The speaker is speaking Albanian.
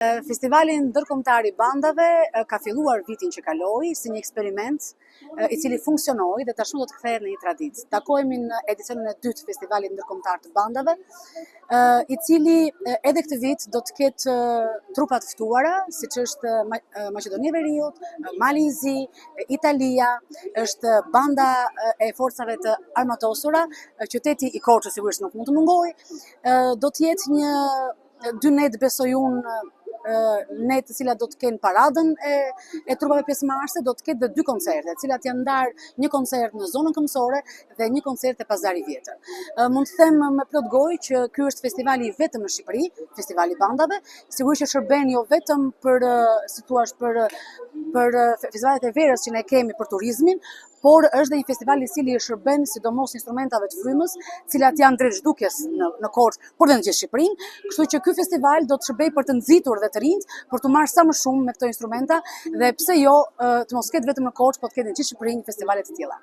Festivali ndërkombëtar i bandave ka filluar vitin që kaloi si një eksperiment i cili funksionoi dhe tashmë do të kthehet në një traditë. Takohemi në edicionin e dytë të Festivalit ndërkombëtar të bandave, i cili edhe këtë vit do të ketë trupa të ftuara, siç është Maqedonia e Veriut, Mali i Zi, Italia, është banda e forcave të armatosura, qyteti i Korçës sigurisht nuk mund të mungojë. Do të jetë një dy net besoj unë, net të cilat do të kenë paradën e trupave pjesëmarrëse, do të ketë dhe dy koncerte, të cilat janë ndarë një koncert në zonën këmbësore dhe një koncert e Pazari Vjetër. Mund të them me plot gojë që ky është festivali i vetëm në Shqipëri, festivali i bandave, sigurisht që shërben jo vetëm për, si thua, për festivalet e verës që ne kemi për turizmin, por është dhe një festival i cili shërben sidomos instrumentave të frymës, cilat janë drejt zhdukjes në Korçë, por dhe në gjithë Shqipërinë, kështu që ky festival do të shërbejë për të nxitur dhe të rinjt, për të marrë sa më shumë me këto instrumenta dhe pse jo të mos ketë vetëm në Korçë, por të ketë në gjithë Shqipërinë festivale të tilla.